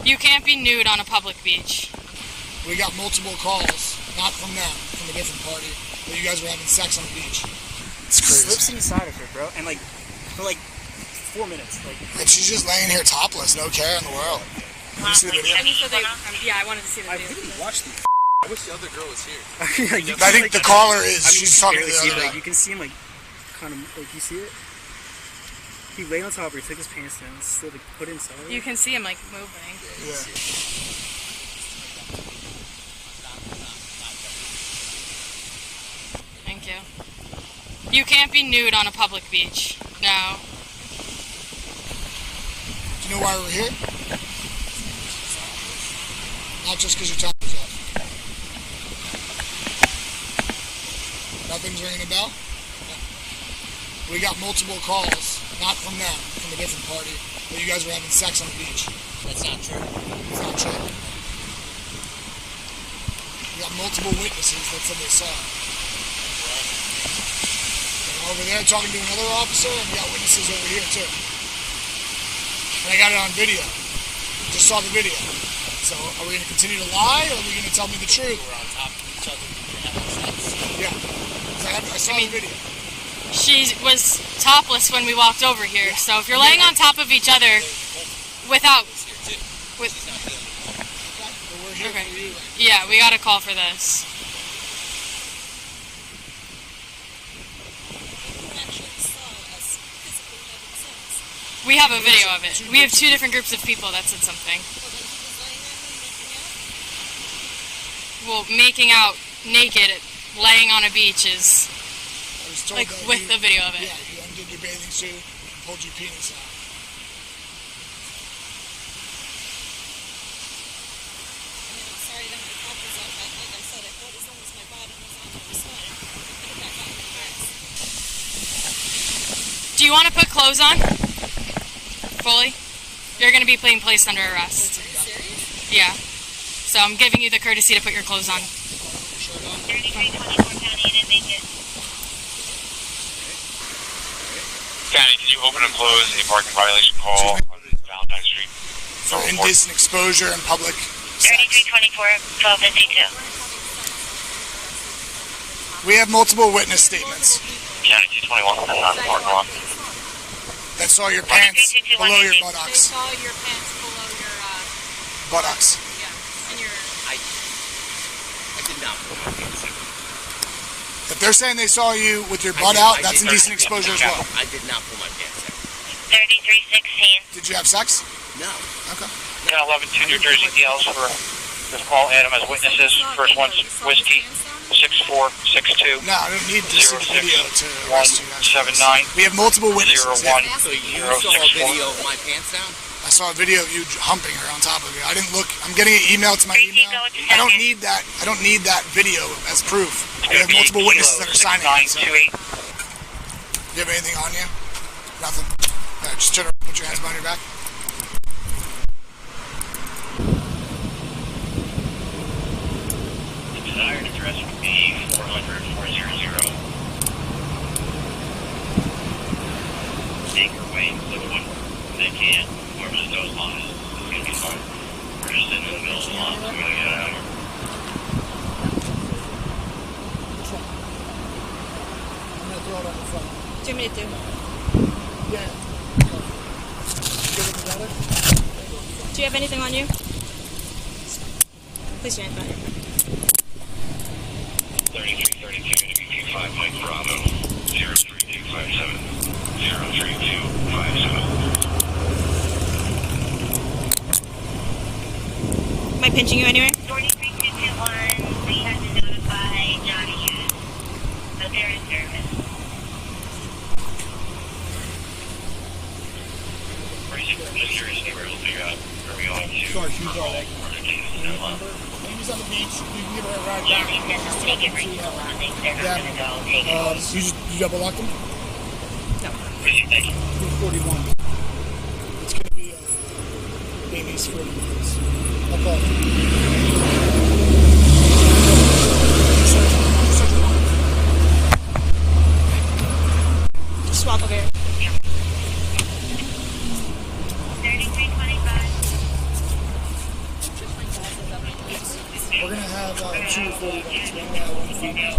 You can't be nude on a public beach. We got multiple calls, not from them, from a different party, that you guys were having sex on the beach. It's crazy. Slips inside of her, bro, and like for like 4 minutes, like. And she's just laying here topless, no care in the world. Did you see the video? Yeah, I wanted to see the video. I really watched the. I wish the other girl was here. I think the caller is. She's talking to the other guy. You can see him like, kind of like you see it. He lay on top of her, took his pants down, still like put it inside. You can see him like moving. Yeah. Thank you. You can't be nude on a public beach. No. Do you know why we're here? Not just because your top is off. Nothing's ringing a bell? No. We got multiple calls, not from them, from a different party, that you guys were having sex on the beach. That's not true. It's not true. We got multiple witnesses that said they saw it. And over there talking to another officer, and we got witnesses over here too. And I got it on video. Just saw the video. So are we going to continue to lie, or are we going to tell me the truth? We're on top of each other. You're having sex. Yeah. I saw the video. She was topless when we walked over here, so if you're laying on top of each other without... But we're here Okay. for you. Yeah, we got a call for this. We have a video of it. We have 2 different groups of people that said something. Well, making out naked, laying on a beach is I was told like that with the video of it. Yeah, you undid your bathing suit and pulled your penis out. Do you want to put clothes on? Fully? You're going to be being placed under arrest. Yeah. So I'm giving you the courtesy to put your clothes on. 3324 County and make it. County, did you open and close a parking violation call on Valentine Street? For indecent exposure in public sex. 3324 1252. We have multiple witness statements County 221, that's not the parking lot. that saw your pants below your buttocks. saw your pants below your, Buttocks. yeah, and your... I did not put my pants down. If they're saying they saw you with your butt out, that's indecent exposure as well. I did not pull my pants down. 3316. Did you have sex? No. Okay. 1011 New Jersey DLs for this call. Add them as witnesses. First one's Whiskey 6462. No, I don't need to see the video to arrest you guys. 179. We have multiple witnesses. 01. Yeah. So you saw a video of my pants down? I saw a video of you humping her on top of you. I didn't look. I'm getting an email to my email. I don't need that. I don't need that video as proof. We have multiple witnesses that are signing it. So. Do you have anything on you? Nothing. All right, just turn around, put your hands behind your back. The desired address would be 400-400. Make her way to the one they can. Whoever's those lines is going to be fine. We're just in the middle of the line, so we got to get out of here. I'm gonna throw it on the front. 2 minutes, dude. Yeah. Give it together. Do you have anything on you? Please stand by. 3332 to be 25 Mike Bravo 03257 03257. Am I pinching you anywhere? 43221. We have to notify Johnny Hughes that they're in service. Just curious if you were able to figure out where we going to. Sorry, she's all right. Number. Amy's on the beach. You can give her a ride back. Yeah, just take it right to the one. They're not going to go take it. You double locked them? Thank you. 41. It's gonna be Amy's 40 minutes. I'll call her. Just walk over here. 3325. have two 40 ones, one male, one female.